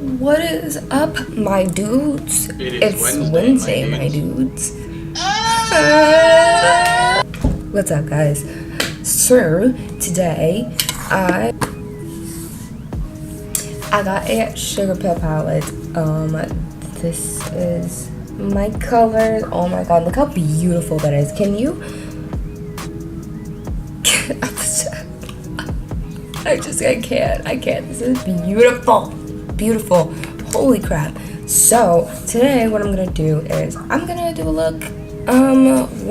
What is up, my dudes? It's Wednesday, my dudes. What's up, guys? So today I got a sugar pill palette. This is my colors. Oh my god, look how beautiful that is. Can you? I can't. This is beautiful. Beautiful. Holy crap. So, today what I'm gonna do is, I'm gonna do a look.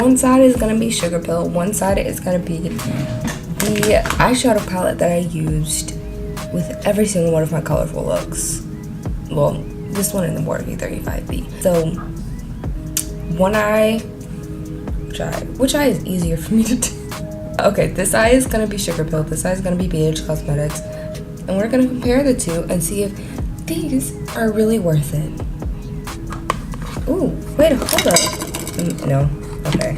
One side is gonna be sugar pill. One side is gonna be the eyeshadow palette that I used with every single one of my colorful looks. Well, this one in the Morphe 35B. So, one eye, which eye is easier for me to do? Okay, this eye is gonna be sugar pill, this eye is gonna be BH Cosmetics, and we're gonna compare the two and see if these are really worth it. Ooh, wait, hold up. No, okay.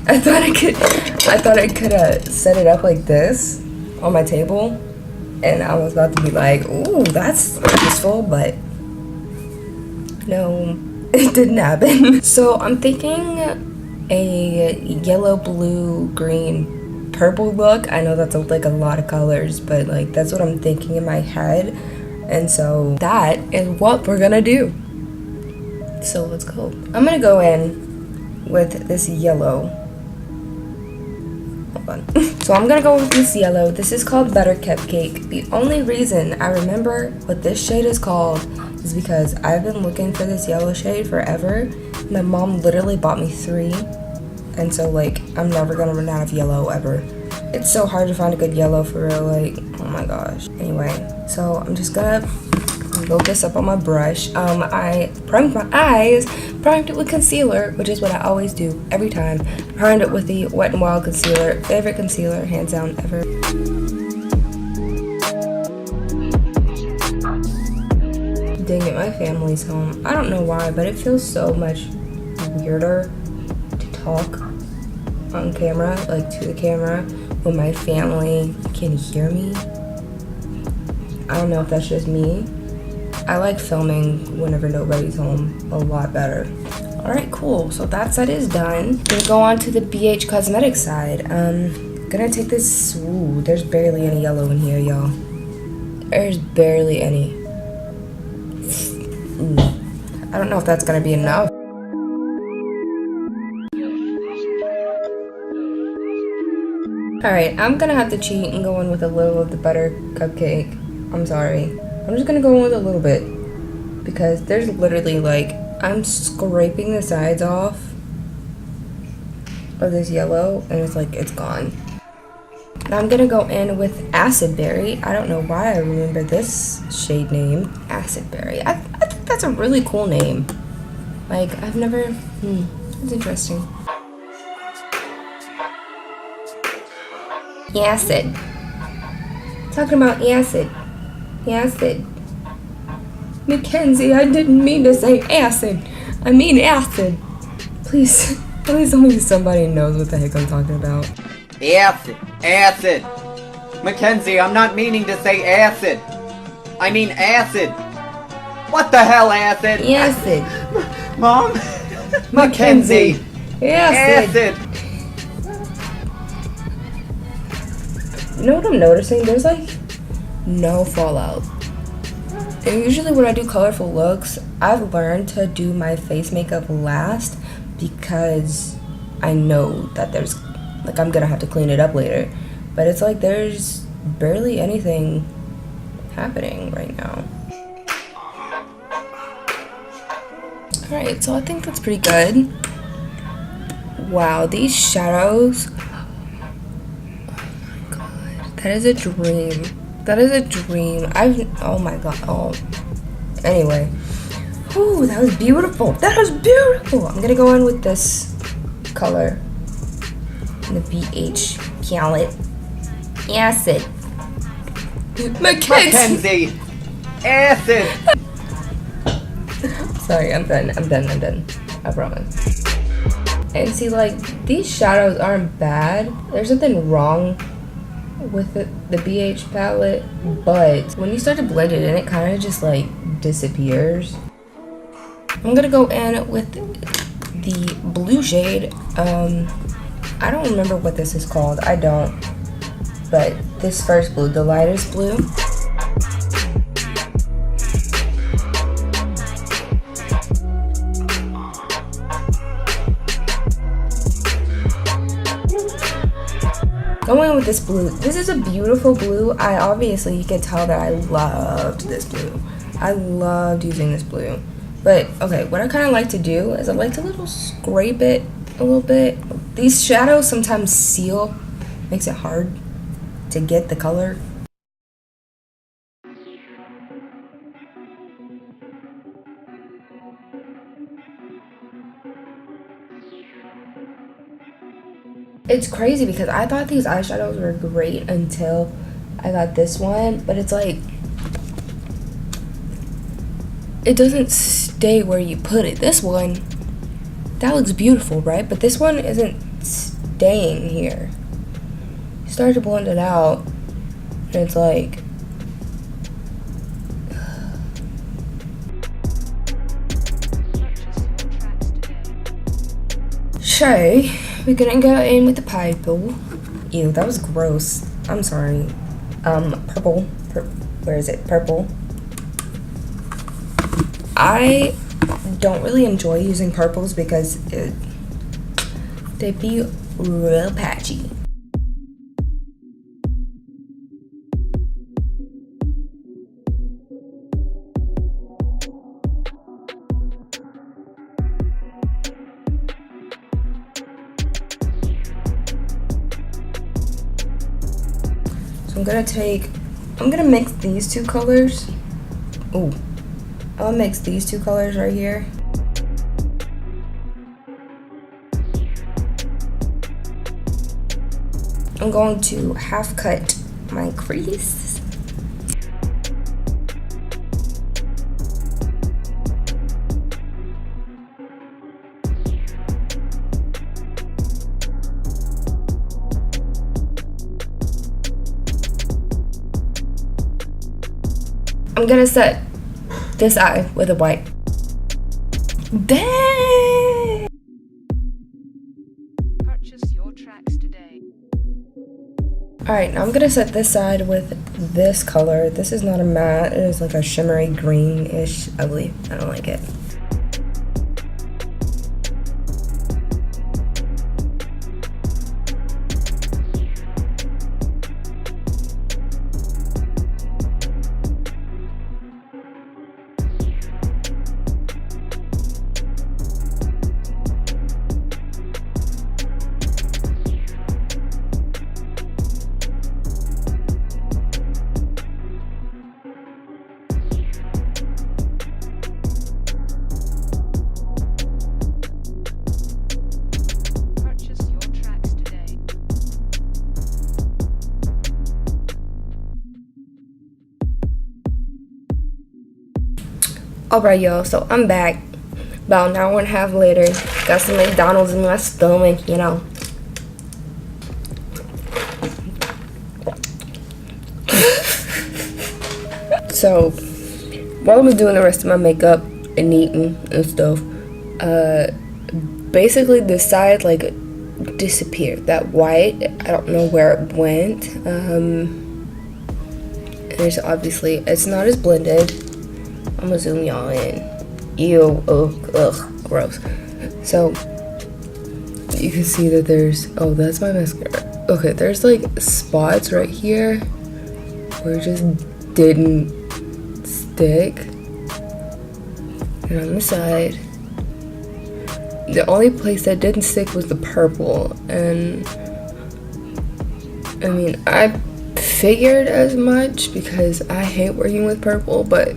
I thought I could set it up like this on my table, and I was about to be like, ooh, that's useful, but no, it didn't happen. So I'm thinking a yellow, blue, green, purple look. I know that's like a lot of colors, but like that's what I'm thinking in my head, and so that is what we're gonna do. So let's go. I'm gonna go in with this yellow. Hold on. So I'm gonna go with this yellow. This is called Butter Cupcake. The only reason I remember what this shade is called is because I've been looking for this yellow shade forever. My mom literally bought me 3, and so like I'm never gonna run out of yellow ever. It's so hard to find a good yellow for real, like, oh my gosh. Anyway, so I'm just gonna load this up on my brush. I primed my eyes, primed it with concealer, which is what I always do every time. Primed it with the Wet n Wild concealer, favorite concealer hands down ever. Dang it, my family's home. I don't know why, but it feels so much weirder to talk on camera, like to the camera, when my family can hear me. I don't know if that's just me. I like filming whenever nobody's home a lot better. Alright, cool. So that side is done. Gonna go on to the BH Cosmetics side. Gonna take this. Ooh, there's barely any yellow in here, y'all. There's barely any. I don't know if that's gonna be enough. Alright, I'm gonna have to cheat and go in with a little of the Butter Cupcake. I'm sorry. I'm just gonna go in with a little bit, because there's literally like, I'm scraping the sides off of this yellow and it's like, it's gone. Now I'm gonna go in with Acid Berry. I don't know why I remember this shade name, Acid Berry. I think that's a really cool name. Like, I've never, it's interesting. Acid. Talking about acid. Acid. Mackenzie, I didn't mean to say acid. I mean acid. Please tell me somebody knows what the heck I'm talking about. Acid. Acid. Mackenzie, I'm not meaning to say acid. I mean acid. What the hell, acid? Acid. Mom? Mackenzie. Acid. You know what I'm noticing? There's like no fallout. And usually when I do colorful looks, I've learned to do my face makeup last because I know that there's, like, I'm gonna have to clean it up later. But it's like there's barely anything happening right now. Alright, so I think that's pretty good. Wow, these shadows. That is a dream. That is a dream. Oh my god. Oh. Anyway. Ooh, that was beautiful. That was beautiful. I'm gonna go in with this color. The BH palette. Acid. Mackenzie. Acid. Sorry, I'm done. I promise. And see, like, these shadows aren't bad. There's nothing wrong with the BH palette, but when you start to blend it in, it kind of just like disappears. I'm gonna go in with the blue shade. I don't remember what this is called. I don't. But this first blue, the lightest blue. Going with this blue. This is a beautiful blue. Obviously you can tell that I loved this blue. I loved using this blue. But okay, what I kind of like to do is I like to little scrape it a little bit. These shadows sometimes seal, makes it hard to get the color. It's crazy because I thought these eyeshadows were great until I got this one, but it's like it doesn't stay where you put it. This one, that looks beautiful, right? But this one isn't staying here. You start to blend it out and it's like so we're gonna go in with the purple. Ew, that was gross. I'm sorry. Purple. Where is it? Purple. I don't really enjoy using purples because they be real patchy. So I'm gonna mix these two colors. Ooh. I'll mix these two colors right here. I'm going to half cut my crease. I'm gonna set this eye with a white. Dang! Purchase your tracks today. Alright, now I'm gonna set this side with this color. This is not a matte, it is like a shimmery greenish ugly. I don't like it. Alright, y'all, so I'm back about an hour and a half later. Got some McDonald's in my stomach, you know. So, while I was doing the rest of my makeup and eating and stuff, basically the side, like, disappeared. That white, I don't know where it went. There's obviously, it's not as blended. I'm gonna zoom y'all in. Ew, ugh, gross. So, you can see that there's, oh, that's my mascara. Okay, there's like spots right here where it just didn't stick. And on the side, the only place that didn't stick was the purple. And, I mean, I figured as much because I hate working with purple, but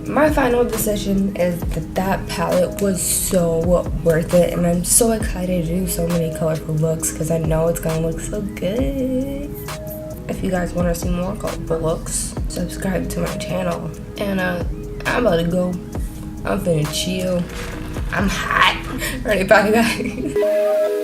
my final decision is that palette was so worth it, and I'm so excited to do so many colorful looks because I know it's gonna look so good. If you guys want to see more colorful looks, subscribe to my channel. And I'm about to go. I'm finna chill. I'm hot. Alright, bye guys.